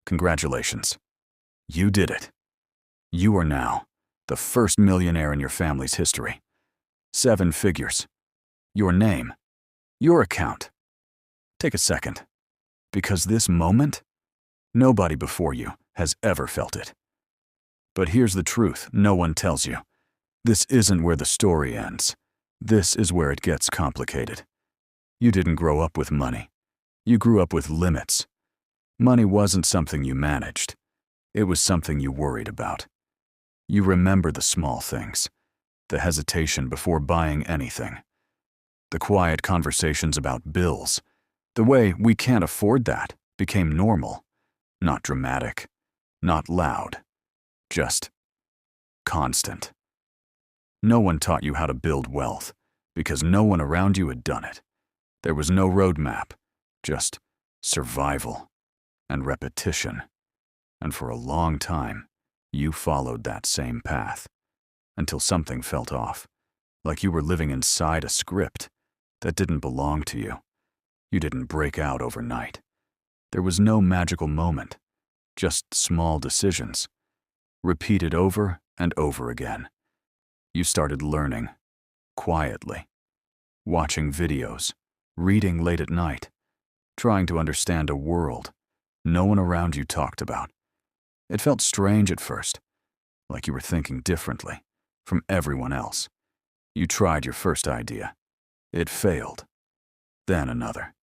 Congratulations. You did it. You are now the first millionaire in your family's history. 7 figures. Your name. Your account. Take a second. Because this moment, nobody before you has ever felt it. But here's the truth no one tells you. This isn't where the story ends. This is where it gets complicated. You didn't grow up with money. You grew up with limits. Money wasn't something you managed. It was something you worried about. You remember the small things, the hesitation before buying anything, the quiet conversations about bills. The way "we can't afford that" became normal, not dramatic, not loud, just constant. No one taught you how to build wealth because no one around you had done it. There was no roadmap, just survival and repetition. And for a long time, you followed that same path until something felt off, like you were living inside a script that didn't belong to you. You didn't break out overnight. There was no magical moment, just small decisions, repeated over and over again. You started learning, quietly, watching videos, reading late at night, trying to understand a world no one around you talked about. It felt strange at first, like you were thinking differently from everyone else. You tried your first idea. It failed. Then another.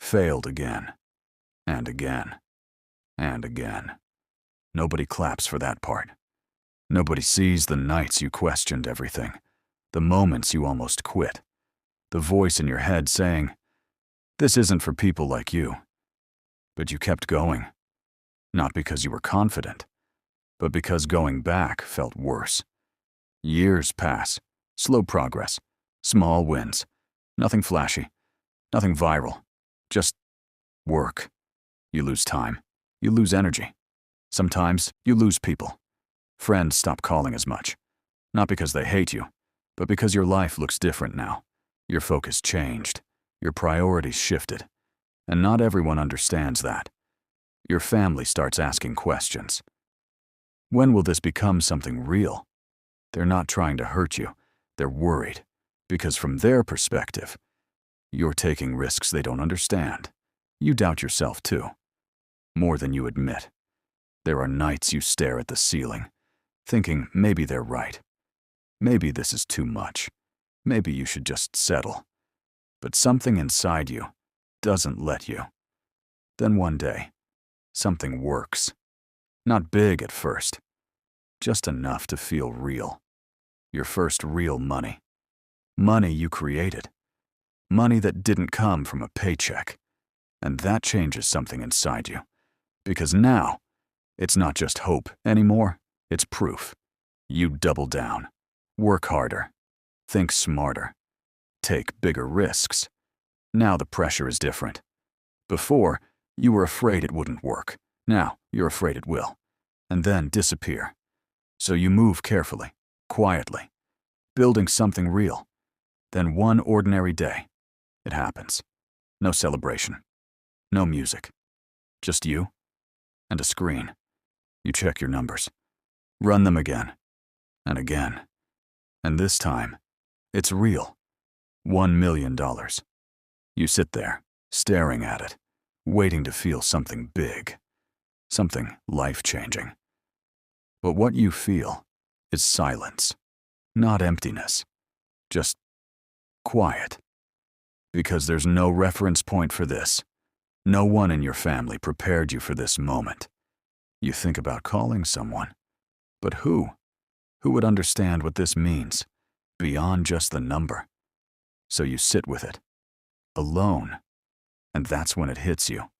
Failed again. And again. And again. Nobody claps for that part. Nobody sees the nights you questioned everything, the moments you almost quit, the voice in your head saying, "This isn't for people like you." But you kept going, not because you were confident, but because going back felt worse. Years pass, slow progress, small wins, nothing flashy, nothing viral, just work. You lose time, you lose energy. Sometimes you lose people. Friends stop calling as much, not because they hate you, but because your life looks different now. Your focus changed, your priorities shifted, and not everyone understands that. Your family starts asking questions. When will this become something real? They're not trying to hurt you, they're worried, because from their perspective, you're taking risks they don't understand. You doubt yourself too, more than you admit. There are nights you stare at the ceiling, thinking maybe they're right. Maybe this is too much. Maybe you should just settle. But something inside you doesn't let you. Then one day, something works. Not big at first, just enough to feel real. Your first real money. Money you created. Money that didn't come from a paycheck. And that changes something inside you. Because now, it's not just hope anymore, it's proof. You double down, work harder, think smarter, take bigger risks. Now the pressure is different. Before, you were afraid it wouldn't work. Now, you're afraid it will, and then disappear. So you move carefully, quietly, building something real. Then one ordinary day, it happens. No celebration, no music, just you and a screen. You check your numbers, run them again and again. And this time, it's real. $1 million. You sit there, staring at it, waiting to feel something big, something life-changing. But what you feel is silence, not emptiness, just quiet. Because there's no reference point for this. No one in your family prepared you for this moment. You think about calling someone, but who? Who would understand what this means, beyond just the number? So you sit with it, alone, and that's when it hits you.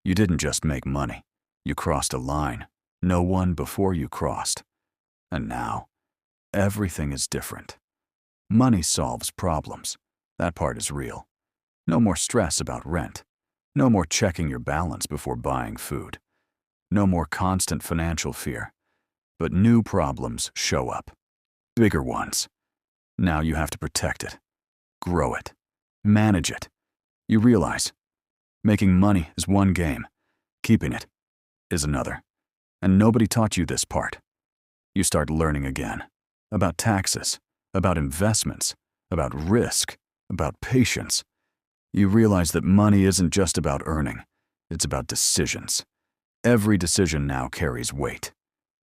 You didn't just make money, you crossed a line no one before you crossed. And now, everything is different. Money solves problems. That part is real. No more stress about rent. No more checking your balance before buying food. No more constant financial fear. But new problems show up. Bigger ones. Now you have to protect it, grow it, manage it. You realize, making money is one game. Keeping it is another. And nobody taught you this part. You start learning again. About taxes, about investments, about risk, about patience. You realize that money isn't just about earning. It's about decisions. Every decision now carries weight.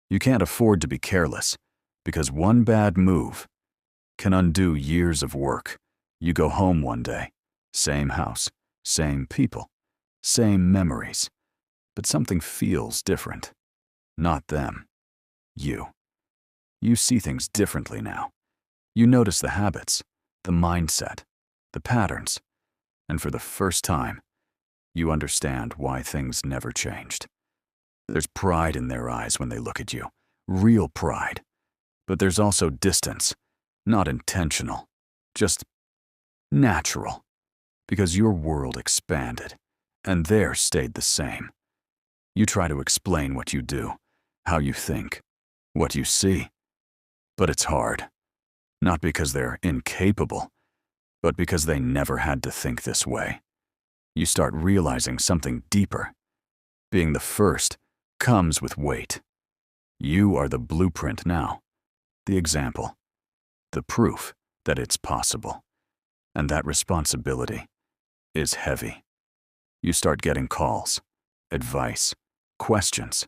You can't afford to be careless, because one bad move can undo years of work. You go home one day, same house, same people, same memories, but something feels different. Not them. You. You see things differently now. You notice the habits, the mindset, the patterns, and for the first time, you understand why things never changed. There's pride in their eyes when they look at you, real pride. But there's also distance, not intentional, just natural, because your world expanded, and theirs stayed the same. You try to explain what you do, how you think, what you see, but it's hard. Not because they're incapable, but because they never had to think this way. You start realizing something deeper. Being the first comes with weight. You are the blueprint now, the example, the proof that it's possible. And that responsibility is heavy. You start getting calls, advice, questions.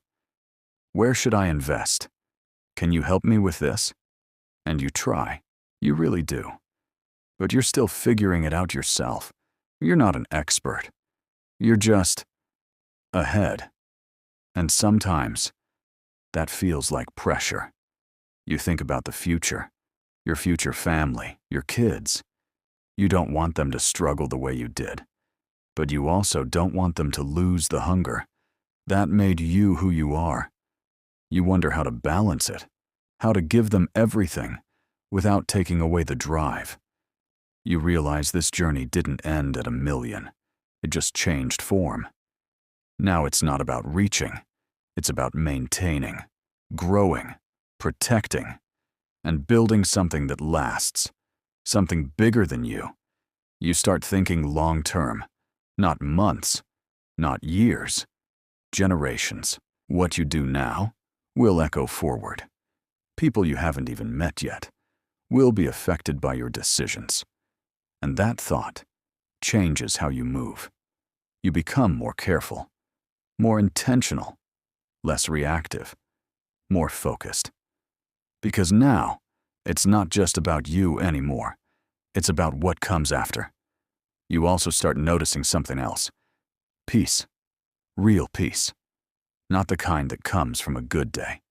Where should I invest? Can you help me with this? And you try. You really do. But you're still figuring it out yourself. You're not an expert. You're just ahead. And sometimes that feels like pressure. You think about the future, your future family, your kids. You don't want them to struggle the way you did. But you also don't want them to lose the hunger. That made you who you are. You wonder how to balance it, how to give them everything without taking away the drive. You realize this journey didn't end at 1 million. It just changed form. Now it's not about reaching. It's about maintaining, growing, protecting, and building something that lasts, something bigger than you. You start thinking long-term, not months, not years, generations. What you do now will echo forward. People you haven't even met yet will be affected by your decisions. And that thought changes how you move. You become more careful, more intentional, less reactive, more focused. Because now, it's not just about you anymore. It's about what comes after. You also start noticing something else. Peace. Real peace. Not the kind that comes from a good day,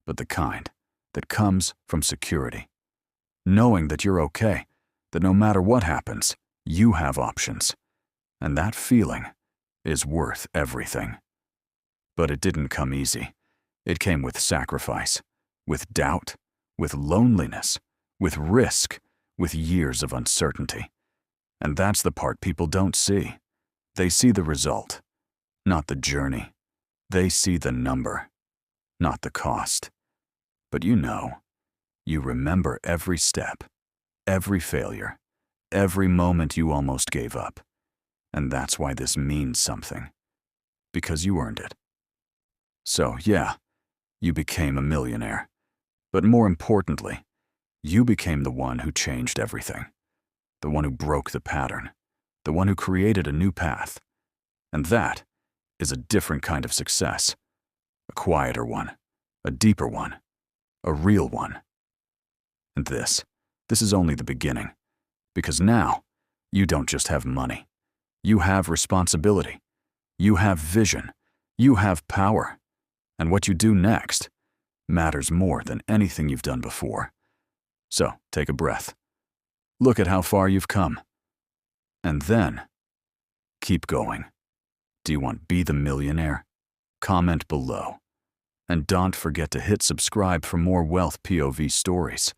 but the kind that comes from security. Knowing that you're okay, that no matter what happens, you have options. And that feeling is worth everything. But it didn't come easy. It came with sacrifice, with doubt, with loneliness, with risk, with years of uncertainty. And that's the part people don't see. They see the result, not the journey. They see the number, not the cost. But you remember every step, every failure, every moment you almost gave up. And that's why this means something. Because you earned it. So, yeah, you became a millionaire. But more importantly, you became the one who changed everything. The one who broke the pattern. The one who created a new path. And that is a different kind of success. A quieter one. A deeper one. A real one. And this is only the beginning. Because now, you don't just have money. You have responsibility. You have vision. You have power. And what you do next matters more than anything you've done before. So, take a breath. Look at how far you've come. And then, keep going. Do you want to be the millionaire? Comment below. And don't forget to hit subscribe for more wealth POV stories.